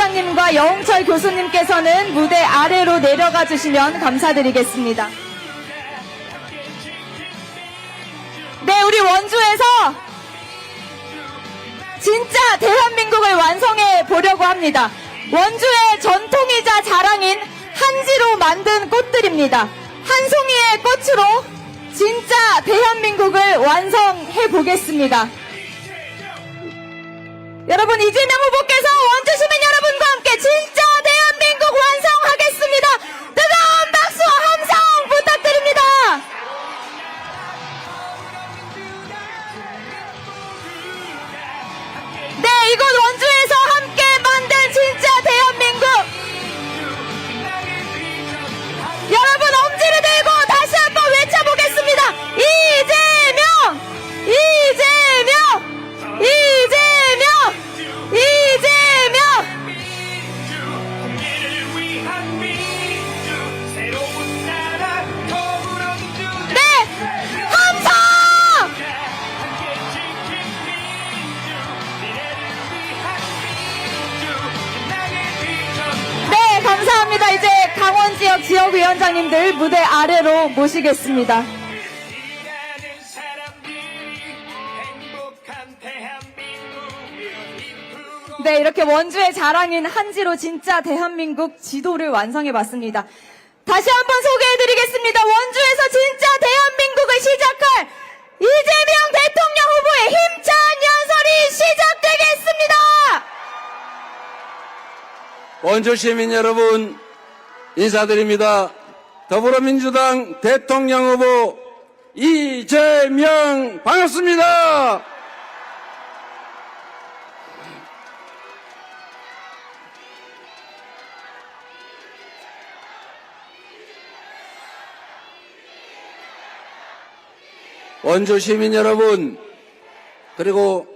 위원장님과 여홍철 교수님께서는 무대 아래로 내려가 주시면 감사드리겠습니다. 네, 우리 원주에서 진짜 대한민국을 완성해 보려고 합니다. 원주의 전통이자 자랑인 한지로 만든 꽃들입니다. 한 송이의 꽃으로 진짜 대한민국을 완성해 보겠습니다. 여러분, 이재명 후보께서 원주 시민 여러분과 함께 진짜 대한민국 완성하겠습니다. 뜨거운 박수와 함성 부탁드립니다. 네, 이곳 원주에서 함께 만든 진짜 대한민국. 여러분, 엄지를 들고 다시 한번 외쳐보겠습니다. 이재명! 이재명! 이재명! 이재명! 네! 함성! 네, 감사합니다. 이제 강원 지역 지역위원장님들 무대 아래로 모시겠습니다. 네, 이렇게 원주의 자랑인 한지로 진짜 대한민국 지도를 완성해봤습니다. 다시 한번 소개해드리겠습니다. 원주에서 진짜 대한민국을 시작할 이재명 대통령 후보의 힘찬 연설이 시작되겠습니다. 원주 시민 여러분, 인사드립니다. 더불어민주당 대통령 후보 이재명 반갑습니다. 원주 시민 여러분, 그리고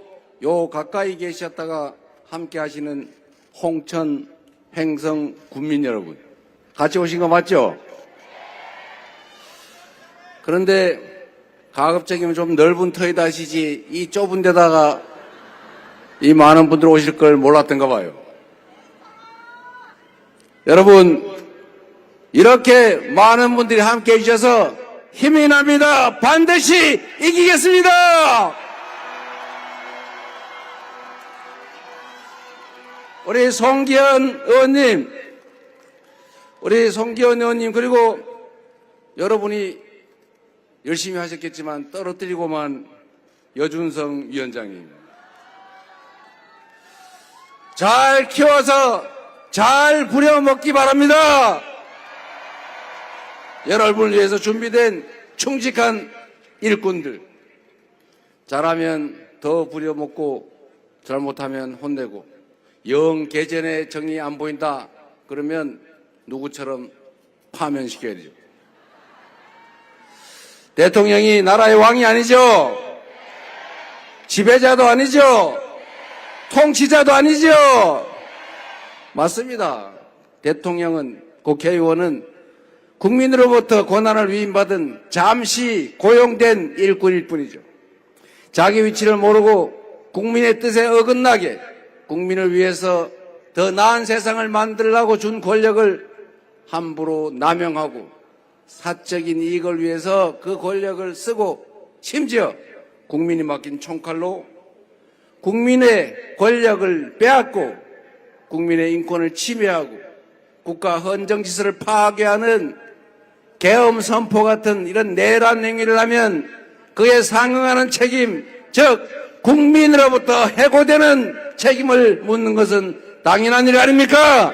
요 가까이 계셨다가 함께 하시는 홍천 횡성 군민 여러분, 같이 오신 거 맞죠? 그런데 가급적이면 좀 넓은 터이다 하시지 이 좁은 데다가 이 많은 분들 오실 걸 몰랐던가 봐요. 여러분, 이렇게 많은 분들이 함께 해주셔서 힘이 납니다. 반드시 이기겠습니다. 우리 송기현 의원님, 그리고 여러분이 열심히 하셨겠지만 떨어뜨리고만 여준성 위원장님, 잘 키워서 잘 부려먹기 바랍니다. 여러분을 위해서 준비된 충직한 일꾼들, 잘하면 더 부려먹고 잘못하면 혼내고, 영 개전의 정이 안 보인다 그러면 누구처럼 파면시켜야 되죠. 대통령이 나라의 왕이 아니죠. 지배자도 아니죠. 통치자도 아니죠. 맞습니다. 대통령은, 국회의원은 국민으로부터 권한을 위임받은 잠시 고용된 일꾼일 뿐이죠. 자기 위치를 모르고 국민의 뜻에 어긋나게 국민을 위해서 더 나은 세상을 만들려고 준 권력을 함부로 남용하고 사적인 이익을 위해서 그 권력을 쓰고, 심지어 국민이 맡긴 총칼로 국민의 권력을 빼앗고 국민의 인권을 침해하고 국가 헌정질서를 파괴하는 계엄 선포 같은 이런 내란 행위를 하면 그에 상응하는 책임, 즉 국민으로부터 해고되는 책임을 묻는 것은 당연한 일 아닙니까?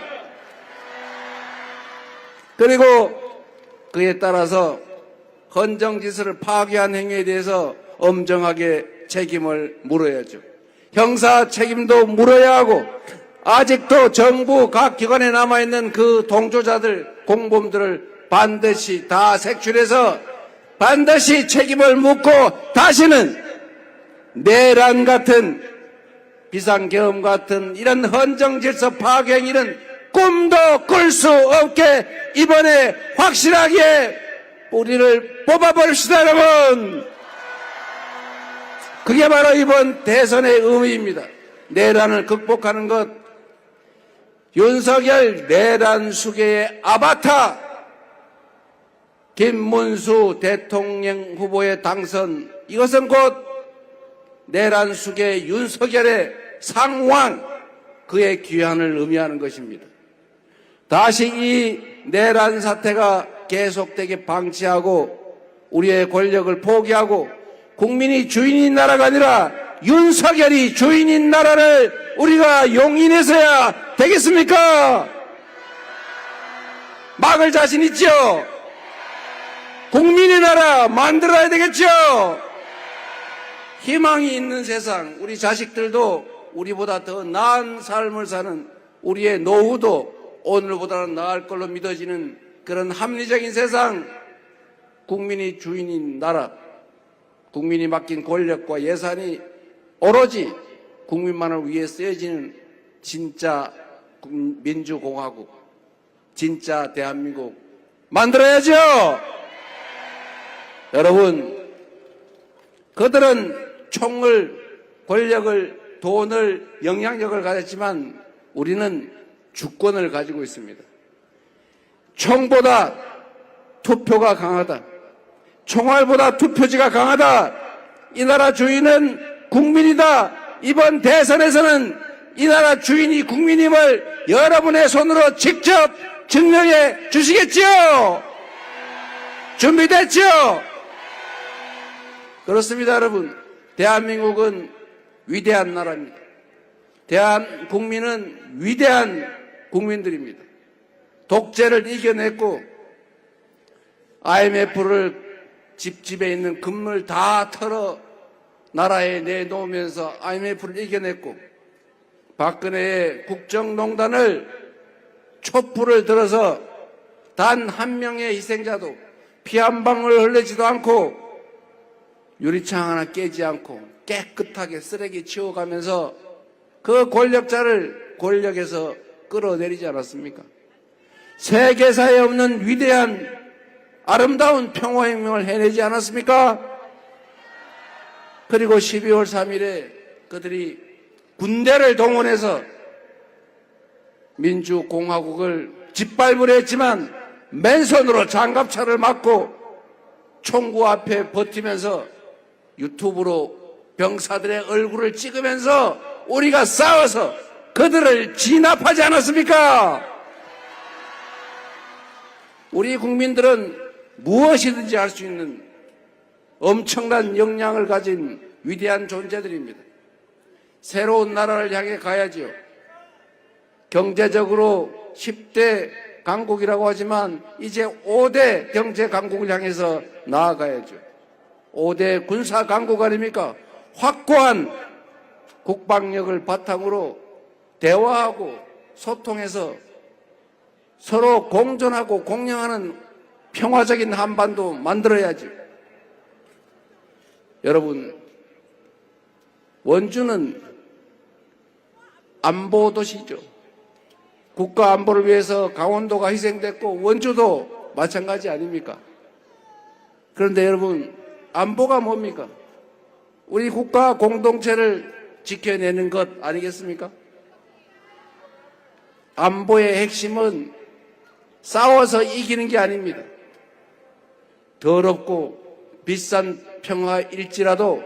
그리고 그에 따라서 헌정질서를 파괴한 행위에 대해서 엄정하게 책임을 물어야죠. 형사 책임도 물어야 하고, 아직도 정부 각 기관에 남아있는 그 동조자들, 공범들을 반드시 다 색출해서 반드시 책임을 묻고 다시는 내란 같은 비상계엄 같은 이런 헌정질서 파괴 행위는 꿈도 꿀 수 없게 이번에 확실하게 뿌리를 뽑아버립시다, 여러분. 그게 바로 이번 대선의 의미입니다. 내란을 극복하는 것, 윤석열 내란 수계의 아바타 김문수 대통령 후보의 당선, 이것은 곧 내란 수계 윤석열의 상황, 그의 귀환을 의미하는 것입니다. 다시 이 내란 사태가 계속되게 방치하고 우리의 권력을 포기하고 국민이 주인인 나라가 아니라 윤석열이 주인인 나라를 우리가 용인해서야 되겠습니까? 막을 자신 있죠? 국민의 나라 만들어야 되겠죠? 희망이 있는 세상, 우리 자식들도 우리보다 더 나은 삶을 사는, 우리의 노후도 오늘보다는 나을 걸로 믿어지는 그런 합리적인 세상, 국민이 주인인 나라, 국민이 맡긴 권력과 예산이 오로지 국민만을 위해 쓰여지는 진짜 민주공화국, 진짜 대한민국 만들어야죠. 여러분, 그들은 총을, 권력을, 돈을, 영향력을 가졌지만 우리는 주권을 가지고 있습니다. 총보다 투표가 강하다. 총알보다 투표지가 강하다. 이 나라 주인은 국민이다. 이번 대선에서는 이 나라 주인이 국민임을 여러분의 손으로 직접 증명해 주시겠지요? 준비됐죠? 그렇습니다, 여러분. 대한민국은 위대한 나라입니다. 대한국민은 위대한 국민들입니다. 독재를 이겨냈고 IMF를 집집에 있는 금을 다 털어 나라에 내놓으면서 IMF를 이겨냈고 박근혜의 국정농단을 촛불을 들어서 단 한 명의 희생자도 피 한 방울 흘리지도 않고 유리창 하나 깨지 않고 깨끗하게 쓰레기 치워가면서 그 권력자를 권력에서 끌어내리지 않았습니까? 세계사에 없는 위대한 아름다운 평화혁명을 해내지 않았습니까? 그리고 12월 3일에 그들이 군대를 동원해서 민주공화국을 짓밟으려 했지만 맨손으로 장갑차를 맞고 총구 앞에 버티면서 유튜브로 병사들의 얼굴을 찍으면서 우리가 싸워서 그들을 진압하지 않았습니까? 우리 국민들은 무엇이든지 할 수 있는 엄청난 역량을 가진 위대한 존재들입니다. 새로운 나라를 향해 가야지요. 경제적으로 10대 강국이라고 하지만 이제 5대 경제 강국을 향해서 나아가야죠. 5대 군사 강국 아닙니까? 확고한 국방력을 바탕으로 대화하고 소통해서 서로 공존하고 공영하는 평화적인 한반도 만들어야죠. 여러분, 원주는 안보 도시죠. 국가 안보를 위해서 강원도가 희생됐고 원주도 마찬가지 아닙니까? 그런데 여러분, 안보가 뭡니까? 우리 국가 공동체를 지켜내는 것 아니겠습니까? 안보의 핵심은 싸워서 이기는 게 아닙니다. 더럽고 비싼 평화일지라도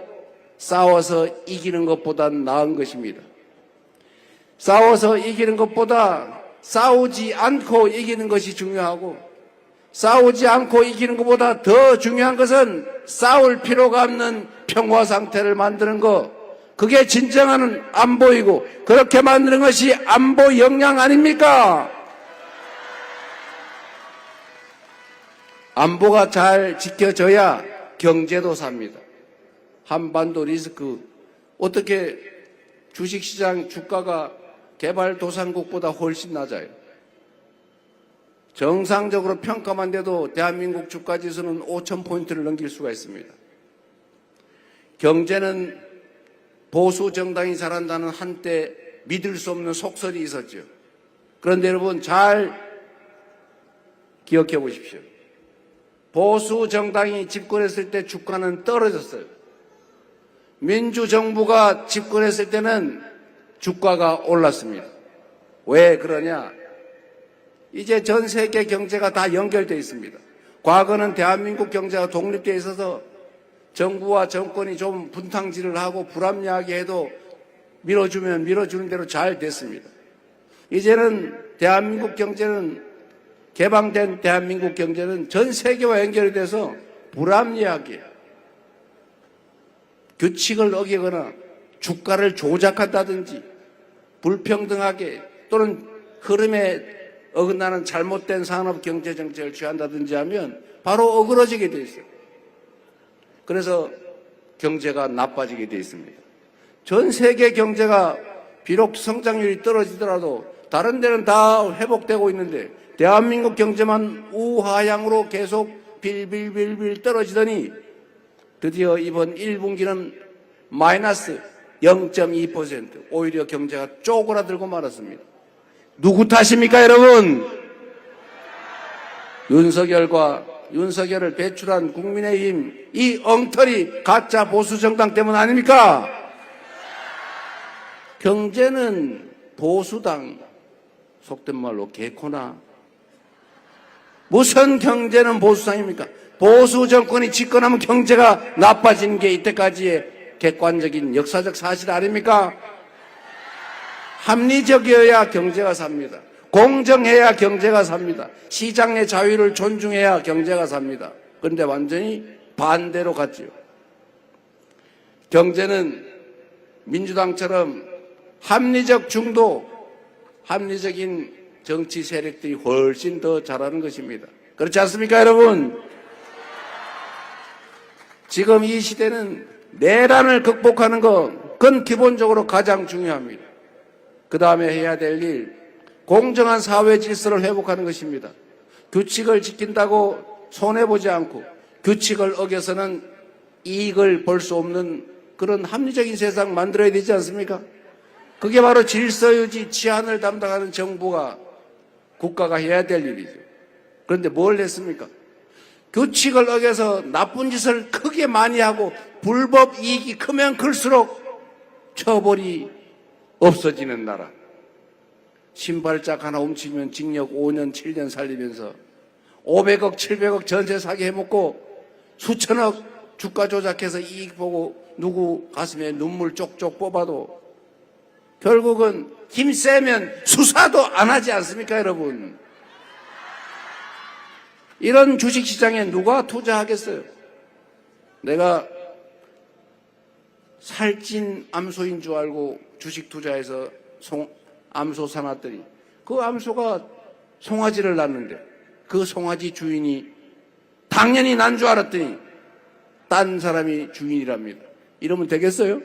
싸워서 이기는 것보단 나은 것입니다. 싸워서 이기는 것보다 싸우지 않고 이기는 것이 중요하고, 싸우지 않고 이기는 것보다 더 중요한 것은 싸울 필요가 없는 평화 상태를 만드는 것, 그게 진정한 안보이고 그렇게 만드는 것이 안보 역량 아닙니까? 안보가 잘 지켜져야 경제도 삽니다. 한반도 리스크, 어떻게 주식시장 주가가 개발도상국보다 훨씬 낮아요. 정상적으로 평가만 돼도 대한민국 주가지수는 5,000포인트를 넘길 수가 있습니다. 경제는 보수 정당이 잘한다는 한때 믿을 수 없는 속설이 있었죠. 그런데 여러분 잘 기억해 보십시오. 보수 정당이 집권했을 때 주가는 떨어졌어요. 민주정부가 집권했을 때는 주가가 올랐습니다. 왜 그러냐? 이제 전 세계 경제가 다 연결되어 있습니다. 과거는 대한민국 경제가 독립되어 있어서 정부와 정권이 좀 분탕질을 하고 불합리하게 해도 밀어주면 밀어주는 대로 잘 됐습니다. 이제는 대한민국 경제는, 개방된 대한민국 경제는 전 세계와 연결이 돼서 불합리하게 규칙을 어기거나 주가를 조작한다든지 불평등하게 또는 흐름에 어긋나는 잘못된 산업 경제 정책을 취한다든지 하면 바로 어그러지게 돼 있어요. 그래서 경제가 나빠지게 돼 있습니다. 전 세계 경제가 비록 성장률이 떨어지더라도 다른 데는 다 회복되고 있는데 대한민국 경제만 우하향으로 계속 빌빌빌빌 떨어지더니 드디어 이번 1분기는 마이너스 0.2%, 오히려 경제가 쪼그라들고 말았습니다. 누구 탓입니까, 여러분? 윤석열을 배출한 국민의힘 이 엉터리 가짜 보수 정당 때문 아닙니까? 경제는 보수당, 속된 말로 개코나. 무슨 경제는 보수당입니까? 보수 정권이 집권하면 경제가 나빠지는 게 이때까지의 객관적인 역사적 사실 아닙니까? 합리적이어야 경제가 삽니다. 공정해야 경제가 삽니다. 시장의 자유를 존중해야 경제가 삽니다. 그런데 완전히 반대로 갔지요. 경제는 민주당처럼 합리적 중도, 합리적인 정치 세력들이 훨씬 더 잘하는 것입니다. 그렇지 않습니까, 여러분? 지금 이 시대는 내란을 극복하는 것, 그건 기본적으로 가장 중요합니다. 그 다음에 해야 될 일, 공정한 사회 질서를 회복하는 것입니다. 규칙을 지킨다고 손해보지 않고 규칙을 어겨서는 이익을 볼 수 없는 그런 합리적인 세상 만들어야 되지 않습니까? 그게 바로 질서유지, 치안을 담당하는 정부가, 국가가 해야 될 일이죠. 그런데 뭘 했습니까? 규칙을 어겨서 나쁜 짓을 크게 많이 하고 불법 이익이 크면 클수록 처벌이 없어지는 나라. 신발짝 하나 훔치면 징역 5년, 7년 살리면서 500억, 700억 전세 사기 해먹고 수천억 주가 조작해서 이익 보고 누구 가슴에 눈물 쪽쪽 뽑아도 결국은 힘 세면 수사도 안 하지 않습니까, 여러분? 이런 주식시장에 누가 투자하겠어요? 내가 살찐 암소인 줄 알고 주식 투자해서 암소 사놨더니 그 암소가 송아지를 낳는데 그 송아지 주인이 당연히 난 줄 알았더니 딴 사람이 주인이랍니다. 이러면 되겠어요?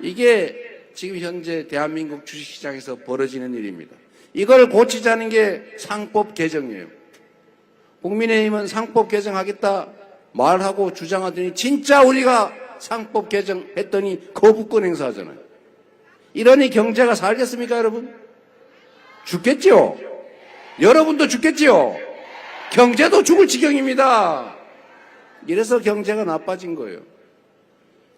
이게 지금 현재 대한민국 주식시장에서 벌어지는 일입니다. 이걸 고치자는 게 상법 개정이에요. 국민의힘은 상법 개정하겠다 말하고 주장하더니 진짜 우리가 상법 개정했더니 거부권 행사하잖아요. 이러니 경제가 살겠습니까, 여러분? 죽겠지요? 여러분도 죽겠지요? 경제도 죽을 지경입니다. 이래서 경제가 나빠진 거예요.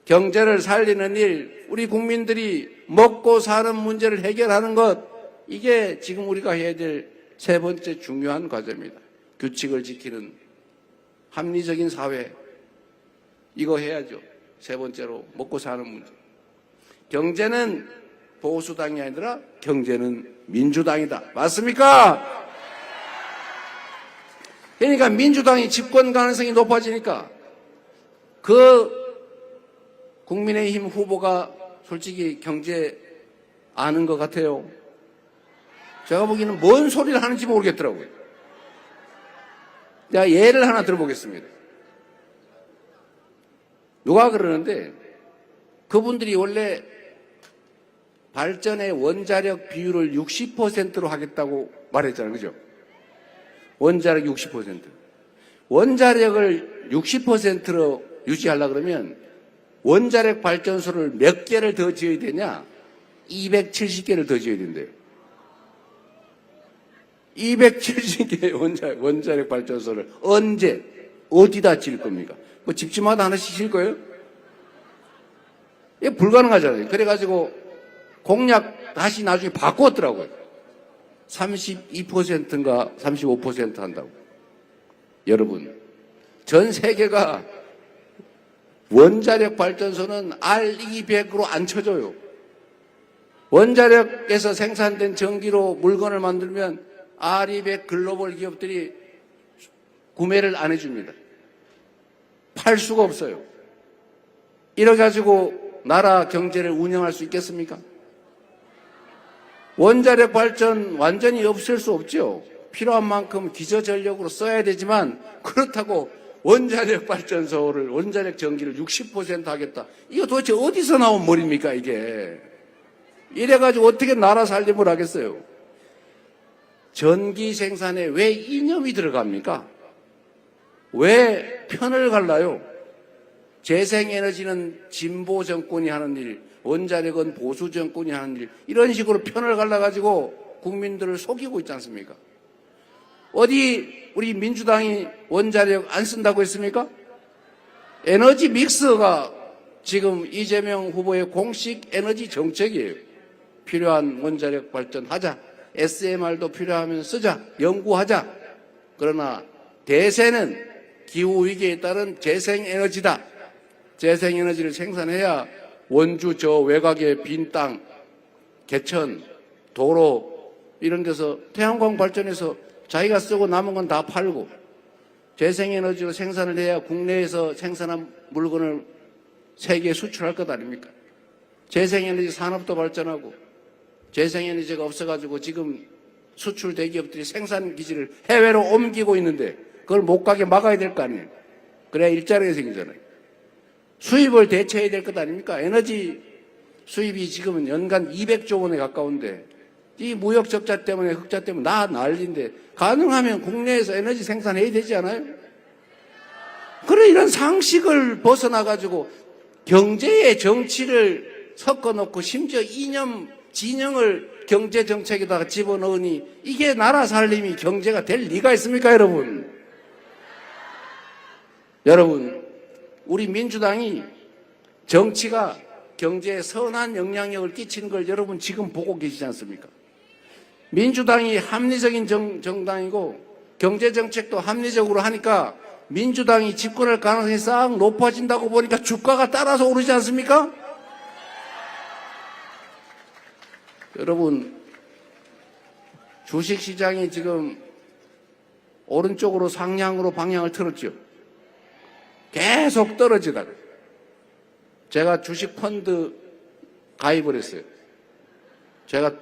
경제를 살리는 일, 우리 국민들이 먹고 사는 문제를 해결하는 것, 이게 지금 우리가 해야 될 세 번째 중요한 과제입니다. 규칙을 지키는 합리적인 사회, 이거 해야죠. 세 번째로 먹고 사는 문제. 경제는 보수당이 아니라 경제는 민주당이다. 맞습니까? 그러니까 민주당이 집권 가능성이 높아지니까 그 국민의힘 후보가 솔직히 경제 아는 것 같아요. 제가 보기에는 뭔 소리를 하는지 모르겠더라고요. 제가 예를 하나 들어보겠습니다. 누가 그러는데 그분들이 원래 발전의 원자력 비율을 60%로 하겠다고 말했잖아요. 그죠? 원자력 60%. 원자력을 60%로 유지하려고 그러면 원자력 발전소를 몇 개를 더 지어야 되냐? 270개를 더 지어야 된대요. 270개의 원자력 발전소를 언제, 어디다 지을 겁니까? 뭐 집집마다 하나씩 지을 거예요? 이게 불가능하잖아요. 그래가지고 공약 다시 나중에 바꿨더라고요. 32%인가 35% 한다고. 여러분, 전 세계가 원자력 발전소는 R200으로 안 쳐줘요. 원자력에서 생산된 전기로 물건을 만들면 R200 글로벌 기업들이 구매를 안 해줍니다. 팔 수가 없어요. 이래 가지고 나라 경제를 운영할 수 있겠습니까? 원자력 발전 완전히 없앨 수 없죠. 필요한 만큼 기저전력으로 써야 되지만 그렇다고 원자력 발전소를 원자력 전기를 60% 하겠다. 이거 도대체 어디서 나온 머리입니까 이게. 이래가지고 어떻게 나라 살림을 하겠어요. 전기 생산에 왜 이념이 들어갑니까? 왜 편을 갈라요? 재생에너지는 진보 정권이 하는 일, 원자력은 보수 정권이 하는 일, 이런 식으로 편을 갈라가지고 국민들을 속이고 있지 않습니까? 어디 우리 민주당이 원자력 안 쓴다고 했습니까? 에너지 믹스가 지금 이재명 후보의 공식 에너지 정책이에요. 필요한 원자력 발전하자. SMR도 필요하면 쓰자. 연구하자. 그러나 대세는 기후위기에 따른 재생에너지다. 재생에너지를 생산해야 원주 저 외곽의 빈 땅, 개천, 도로 이런 데서 태양광 발전해서 자기가 쓰고 남은 건 다 팔고 재생에너지로 생산을 해야 국내에서 생산한 물건을 세계에 수출할 것 아닙니까? 재생에너지 산업도 발전하고 재생에너지가 없어가지고 지금 수출 대기업들이 생산 기지를 해외로 옮기고 있는데 그걸 못 가게 막아야 될 거 아니에요. 그래야 일자리가 생기잖아요. 수입을 대체해야 될 것 아닙니까? 에너지 수입이 지금은 연간 200조 원에 가까운데 이 무역 적자 때문에 흑자 때문에 난리인데 가능하면 국내에서 에너지 생산해야 되지 않아요? 그래 이런 상식을 벗어나가지고 경제에 정치를 섞어놓고 심지어 이념, 진영을 경제정책에다가 집어넣으니 이게 나라 살림이 경제가 될 리가 있습니까 여러분? 여러분, 우리 민주당이 정치가 경제에 선한 영향력을 끼치는 걸 여러분 지금 보고 계시지 않습니까? 민주당이 합리적인 정당이고 경제정책도 합리적으로 하니까 민주당이 집권할 가능성이 싹 높아진다고 보니까 주가가 따라서 오르지 않습니까? 여러분, 주식시장이 지금 오른쪽으로 상향으로 방향을 틀었죠. 계속 떨어지다가 제가 주식 펀드 가입을 했어요. 제가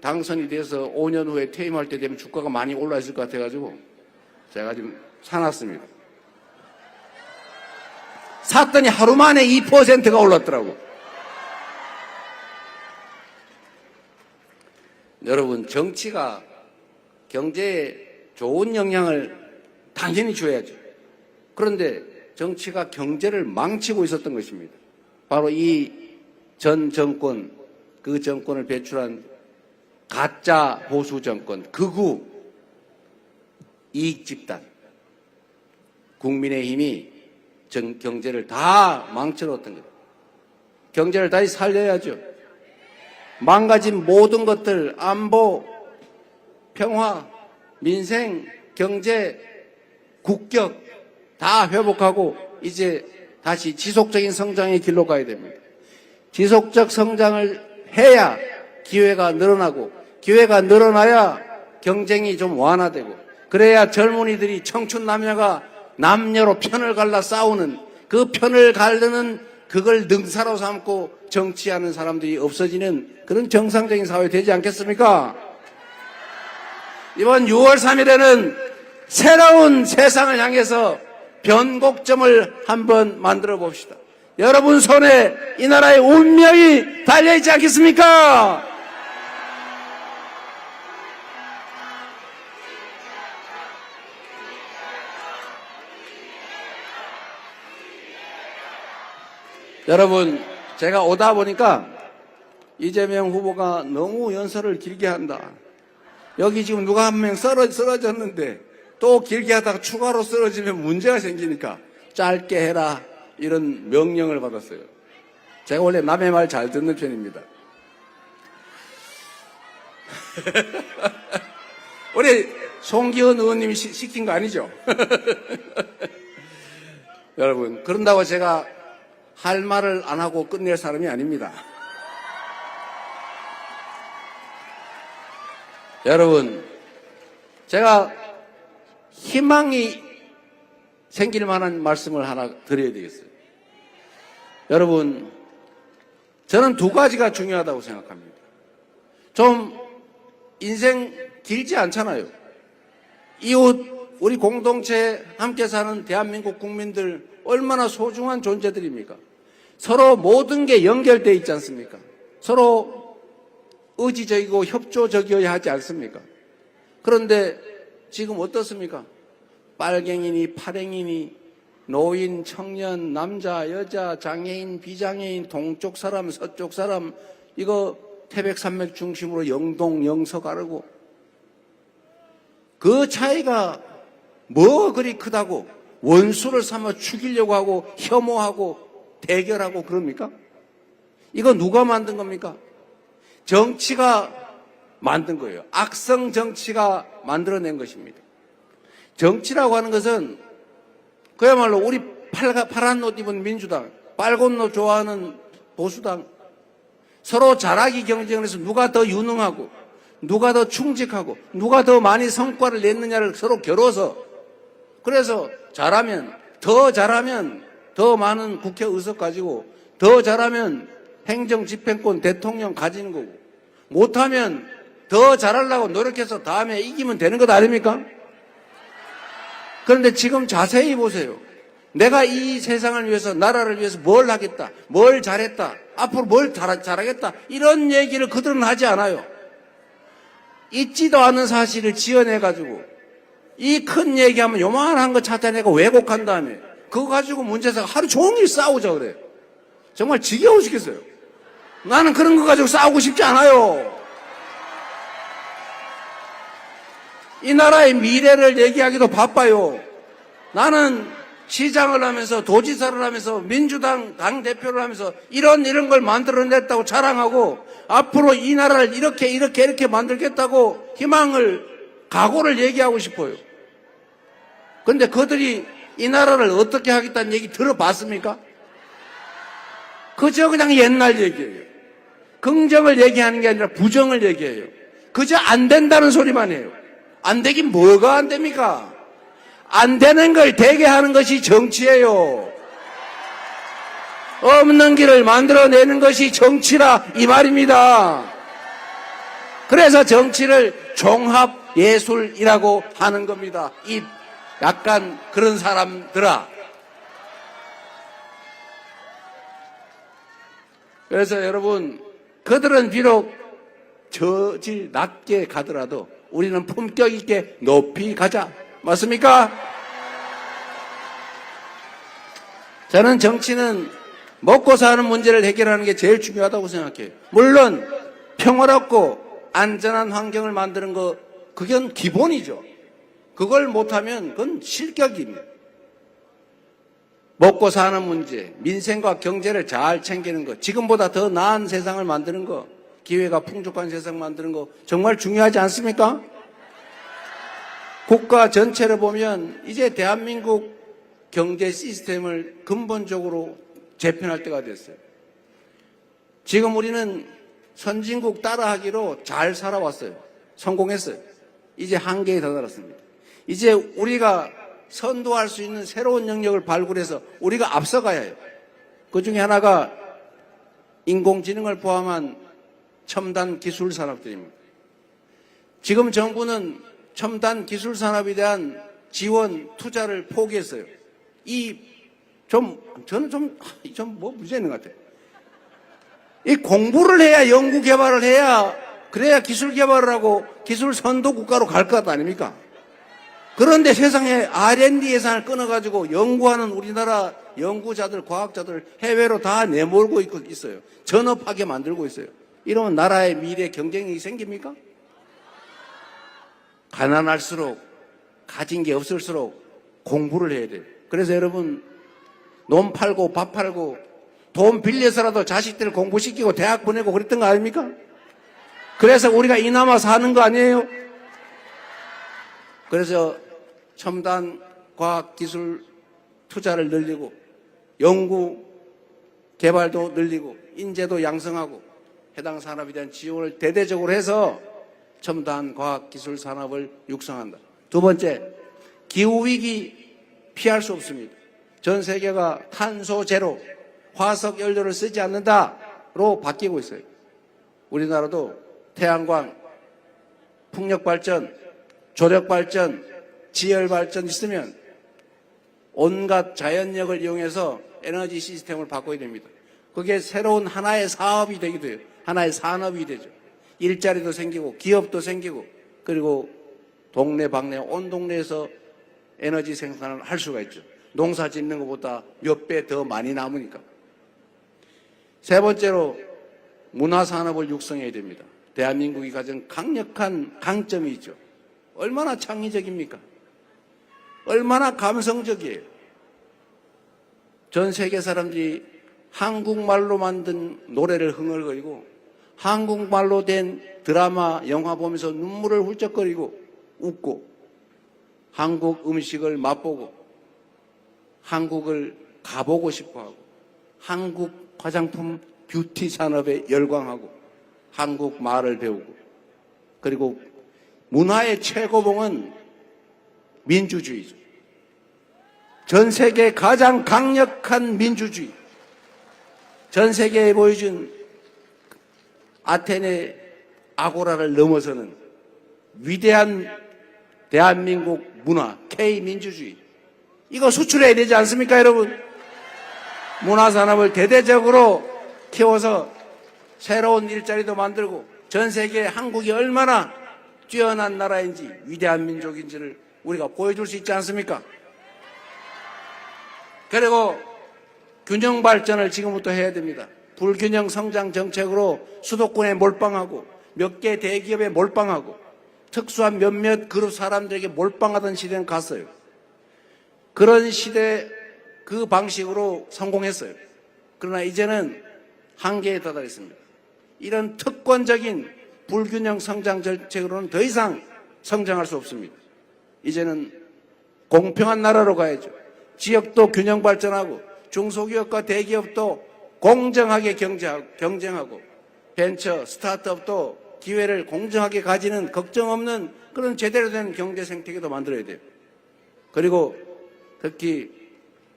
당선이 돼서 5년 후에 퇴임할 때 되면 주가가 많이 올라 있을 것 같아가지고 제가 지금 사놨습니다. 샀더니 하루 만에 2%가 올랐더라고. 여러분, 정치가 경제에 좋은 영향을 당연히 줘야죠. 그런데 정치가 경제를 망치고 있었던 것입니다. 바로 이 전 정권, 그 정권을 배출한 가짜 보수 정권, 극우 이익 집단, 국민의힘이 경제를 다 망쳐놓았던 거예요. 경제를 다시 살려야죠. 망가진 모든 것들, 안보, 평화, 민생, 경제, 국격 다 회복하고 이제 다시 지속적인 성장의 길로 가야 됩니다. 지속적 성장을 해야 기회가 늘어나고 기회가 늘어나야 경쟁이 좀 완화되고 그래야 젊은이들이 청춘 남녀가 남녀로 편을 갈라 싸우는 그 편을 가르는 그걸 능사로 삼고 정치하는 사람들이 없어지는 그런 정상적인 사회 되지 않겠습니까? 이번 6월 3일에는 새로운 세상을 향해서 변곡점을 한번 만들어 봅시다. 여러분 손에 이 나라의 운명이 달려있지 않겠습니까? 여러분, 제가 오다 보니까 이재명 후보가 너무 연설을 길게 한다. 여기 지금 누가 한 명 쓰러졌는데 또 길게 하다가 추가로 쓰러지면 문제가 생기니까 짧게 해라 이런 명령을 받았어요. 제가 원래 남의 말 잘 듣는 편입니다. 우리 송기현 의원님이 시킨 거 아니죠? 여러분, 그런다고 제가 할 말을 안 하고 끝낼 사람이 아닙니다. 여러분, 제가 희망이 생길 만한 말씀을 하나 드려야 되겠어요. 여러분, 저는 두 가지가 중요하다고 생각합니다. 좀 인생 길지 않잖아요. 이웃, 우리 공동체 함께 사는 대한민국 국민들 얼마나 소중한 존재들입니까? 서로 모든 게 연결되어 있지 않습니까? 서로 의지적이고 협조적이어야 하지 않습니까? 그런데 지금 어떻습니까? 빨갱이니 파랭이니 노인, 청년, 남자, 여자, 장애인, 비장애인, 동쪽 사람, 서쪽 사람, 이거 태백산맥 중심으로 영동, 영서 가르고 그 차이가 뭐 그리 크다고 원수를 삼아 죽이려고 하고 혐오하고 대결하고 그럽니까? 이거 누가 만든 겁니까? 정치가 만든 거예요. 악성 정치가 만들어낸 것입니다. 정치라고 하는 것은 그야말로 우리 파란 옷 입은 민주당, 빨간 옷 좋아하는 보수당, 서로 잘하기 경쟁을 해서 누가 더 유능하고 누가 더 충직하고 누가 더 많이 성과를 냈느냐를 서로 겨뤄서, 그래서 잘하면 더 많은 국회 의석 가지고, 더 잘하면 행정 집행권 대통령 가지는 거고, 못하면 더 잘하려고 노력해서 다음에 이기면 되는 것 아닙니까? 그런데 지금 자세히 보세요. 내가 이 세상을 위해서, 나라를 위해서 뭘 하겠다, 뭘 잘했다, 앞으로 뭘 잘하겠다, 이런 얘기를 그들은 하지 않아요. 있지도 않은 사실을 지어내가지고 이 큰 얘기하면 요만한 거 찾아내고 왜곡한 다음에 그거 가지고 문제에서 하루 종일 싸우자 그래. 정말 지겨워 죽겠어요. 나는 그런 거 가지고 싸우고 싶지 않아요. 이 나라의 미래를 얘기하기도 바빠요. 나는 시장을 하면서 도지사를 하면서 민주당 당대표를 하면서 이런 걸 만들어냈다고 자랑하고 앞으로 이 나라를 이렇게 만들겠다고 희망을, 각오를 얘기하고 싶어요. 그런데 그들이 이 나라를 어떻게 하겠다는 얘기 들어봤습니까? 그저 그냥 옛날 얘기예요. 긍정을 얘기하는 게 아니라 부정을 얘기해요. 그저 안 된다는 소리만 해요. 안 되긴 뭐가 안 됩니까? 안 되는 걸 되게 하는 것이 정치예요. 없는 길을 만들어내는 것이 정치라 이 말입니다. 그래서 정치를 종합예술이라고 하는 겁니다. 이 약간 그런 사람들아. 그래서 여러분, 그들은 비록 저질 낮게 가더라도 우리는 품격 있게 높이 가자. 맞습니까? 저는 정치는 먹고 사는 문제를 해결하는 게 제일 중요하다고 생각해요. 물론 평화롭고 안전한 환경을 만드는 거, 그건 기본이죠. 그걸 못하면 그건 실격입니다. 먹고 사는 문제, 민생과 경제를 잘 챙기는 거, 지금보다 더 나은 세상을 만드는 거, 기회가 풍족한 세상 만드는 거 정말 중요하지 않습니까? 국가 전체를 보면 이제 대한민국 경제 시스템을 근본적으로 재편할 때가 됐어요. 지금 우리는 선진국 따라하기로 잘 살아왔어요. 성공했어요. 이제 한계에 다다랐습니다. 이제 우리가 선도할 수 있는 새로운 영역을 발굴해서 우리가 앞서가야 해요. 그 중에 하나가 인공지능을 포함한 첨단 기술 산업들입니다. 지금 정부는 첨단 기술 산업에 대한 지원, 투자를 포기했어요. 저는 좀 문제 있는 것 같아요. 이 공부를 해야, 연구 개발을 해야, 그래야 기술 개발을 하고 기술 선도 국가로 갈 것 아닙니까? 그런데 세상에 R&D 예산을 끊어가지고 연구하는 우리나라 연구자들, 과학자들 해외로 다 내몰고 있어요. 전업하게 만들고 있어요. 이러면 나라의 미래 경쟁력이 생깁니까? 가난할수록, 가진 게 없을수록 공부를 해야 돼요. 그래서 여러분, 논 팔고 밥 팔고 돈 빌려서라도 자식들 공부시키고 대학 보내고 그랬던 거 아닙니까? 그래서 우리가 이나마 사는 거 아니에요? 그래서 첨단 과학기술 투자를 늘리고 연구 개발도 늘리고 인재도 양성하고 해당 산업에 대한 지원을 대대적으로 해서 첨단 과학기술 산업을 육성한다. 두 번째, 기후위기 피할 수 없습니다. 전 세계가 탄소 제로, 화석 연료를 쓰지 않는다로 바뀌고 있어요. 우리나라도 태양광, 풍력발전, 조력발전, 지열발전 있으면 온갖 자연력을 이용해서 에너지 시스템을 바꿔야 됩니다. 그게 새로운 하나의 사업이 되기도 해요. 하나의 산업이 되죠. 일자리도 생기고 기업도 생기고 그리고 동네 방네 온 동네에서 에너지 생산을 할 수가 있죠. 농사 짓는 것보다 몇 배 더 많이 남으니까. 세 번째로 문화산업을 육성해야 됩니다. 대한민국이 가진 강력한 강점이 있죠. 얼마나 창의적입니까? 얼마나 감성적이에요. 전 세계 사람들이 한국말로 만든 노래를 흥얼거리고 한국말로 된 드라마, 영화 보면서 눈물을 훌쩍거리고 웃고 한국 음식을 맛보고 한국을 가보고 싶어하고 한국 화장품 뷰티 산업에 열광하고 한국 말을 배우고 그리고 문화의 최고봉은 민주주의죠. 전 세계 가장 강력한 민주주의. 전 세계에 보여준 아테네 아고라를 넘어서는 위대한 대한민국 문화, K민주주의. 이거 수출해야 되지 않습니까, 여러분? 문화산업을 대대적으로 키워서 새로운 일자리도 만들고 전 세계에 한국이 얼마나 뛰어난 나라인지 위대한 민족인지를 우리가 보여줄 수 있지 않습니까? 그리고 균형 발전을 지금부터 해야 됩니다. 불균형 성장 정책으로 수도권에 몰빵하고 몇 개 대기업에 몰빵하고 특수한 몇몇 그룹 사람들에게 몰빵하던 시대는 갔어요. 그런 시대 그 방식으로 성공했어요. 그러나 이제는 한계에 도달했습니다. 이런 특권적인 불균형 성장 정책으로는 더 이상 성장할 수 없습니다. 이제는 공평한 나라로 가야죠. 지역도 균형 발전하고 중소기업과 대기업도 공정하게 경쟁하고 벤처, 스타트업도 기회를 공정하게 가지는 걱정 없는 그런 제대로 된 경제 생태계도 만들어야 돼요. 그리고 특히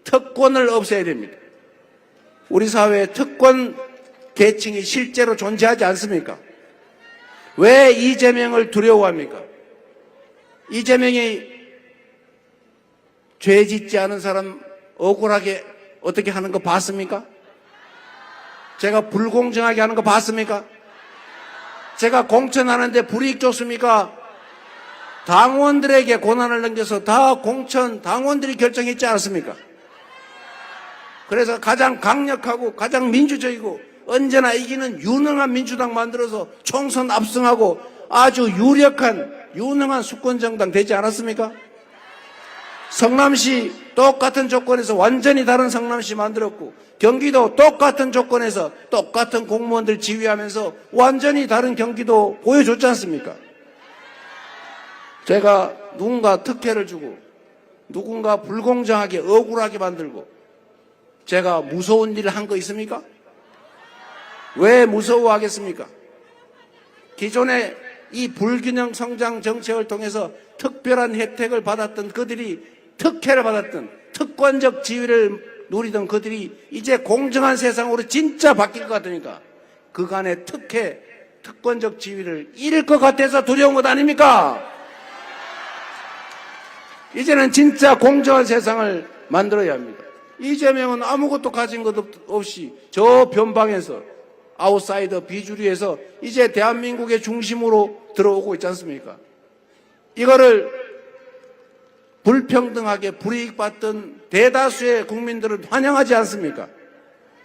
특권을 없애야 됩니다. 우리 사회에 특권 계층이 실제로 존재하지 않습니까? 왜 이재명을 두려워합니까? 이재명이 죄 짓지 않은 사람 억울하게 어떻게 하는 거 봤습니까? 제가 불공정하게 하는 거 봤습니까? 제가 공천하는데 불이익 줬습니까? 당원들에게 권한을 넘겨서 다 공천 당원들이 결정했지 않습니까? 그래서 가장 강력하고 가장 민주적이고 언제나 이기는 유능한 민주당 만들어서 총선 압승하고 아주 유능한 수권정당 되지 않았습니까? 성남시 똑같은 조건에서 완전히 다른 성남시 만들었고 경기도 똑같은 조건에서 똑같은 공무원들 지휘하면서 완전히 다른 경기도 보여줬지 않습니까? 제가 누군가 특혜를 주고 누군가 불공정하게 억울하게 만들고 제가 무서운 일을 한 거 있습니까? 왜 무서워하겠습니까? 기존에 이 불균형 성장 정책을 통해서 특별한 혜택을 받았던 그들이 특혜를 받았던 특권적 지위를 누리던 그들이 이제 공정한 세상으로 진짜 바뀔 것 같으니까 그간의 특권적 지위를 잃을 것 같아서 두려운 것 아닙니까? 이제는 진짜 공정한 세상을 만들어야 합니다. 이재명은 아무것도 가진 것 없이 저 변방에서 아웃사이더 비주류에서 이제 대한민국의 중심으로 들어오고 있지 않습니까? 이거를 불평등하게 불이익받던 대다수의 국민들은 환영하지 않습니까?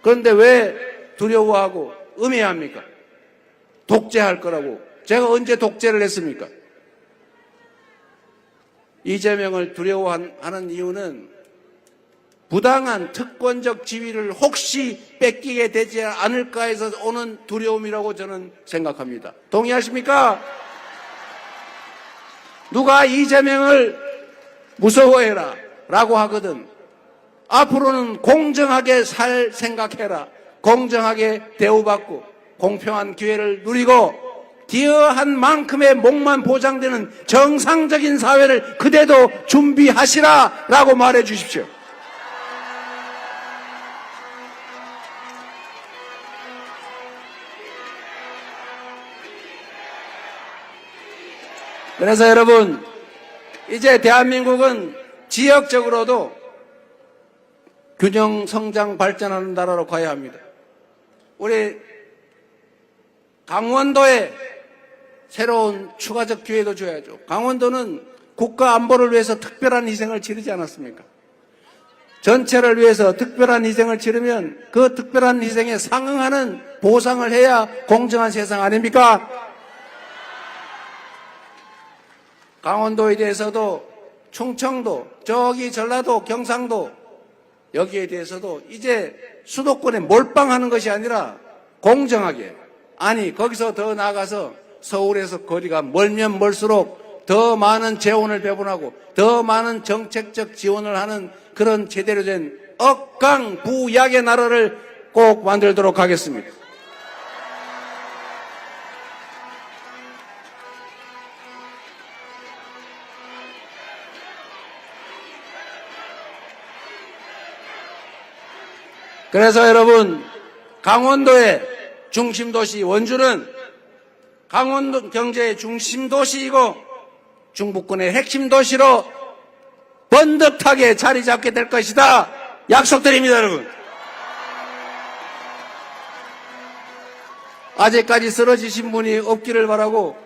그런데 왜 두려워하고 음해합니까? 독재할 거라고. 제가 언제 독재를 했습니까? 이재명을 두려워하는 이유는 부당한 특권적 지위를 혹시 뺏기게 되지 않을까 해서 오는 두려움이라고 저는 생각합니다. 동의하십니까? 누가 이재명을 무서워해라 라고 하거든 앞으로는 공정하게 살 생각해라. 공정하게 대우받고 공평한 기회를 누리고 기여한 만큼의 목만 보장되는 정상적인 사회를 그대도 준비하시라 라고 말해 주십시오. 그래서 여러분, 이제 대한민국은 지역적으로도 균형 성장 발전하는 나라로 가야 합니다. 우리 강원도에 새로운 추가적 기회도 줘야죠. 강원도는 국가 안보를 위해서 특별한 희생을 치르지 않았습니까? 전체를 위해서 특별한 희생을 치르면 그 특별한 희생에 상응하는 보상을 해야 공정한 세상 아닙니까? 강원도에 대해서도 충청도, 저기 전라도, 경상도 여기에 대해서도 이제 수도권에 몰빵하는 것이 아니라 공정하게, 아니 거기서 더 나아가서 서울에서 거리가 멀면 멀수록 더 많은 재원을 배분하고 더 많은 정책적 지원을 하는 그런 제대로 된 억강부약의 나라를 꼭 만들도록 하겠습니다. 그래서 여러분, 강원도의 중심도시 원주는 강원도 경제의 중심도시이고 중부권의 핵심 도시로 번듯하게 자리 잡게 될 것이다. 약속드립니다, 여러분. 아직까지 쓰러지신 분이 없기를 바라고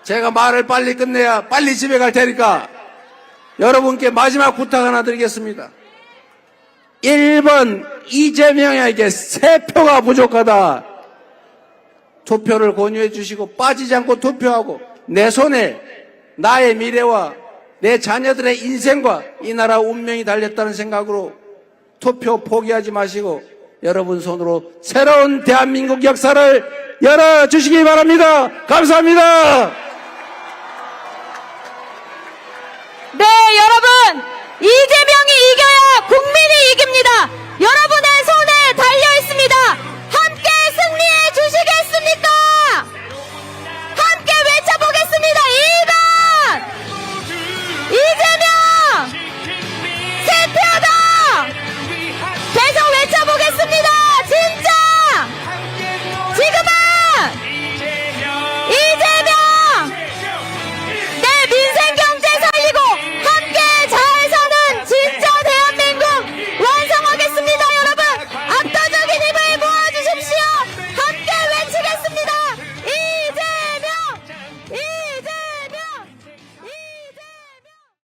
제가 말을 빨리 끝내야 빨리 집에 갈 테니까 여러분께 마지막 부탁 하나 드리겠습니다. 1번 이재명에게 3표가 부족하다. 투표를 권유해 주시고 빠지지 않고 투표하고 내 손에 나의 미래와 내 자녀들의 인생과 이 나라 운명이 달렸다는 생각으로 투표 포기하지 마시고 여러분 손으로 새로운 대한민국 역사를 열어주시기 바랍니다. 감사합니다. 네, 여러분, 이재명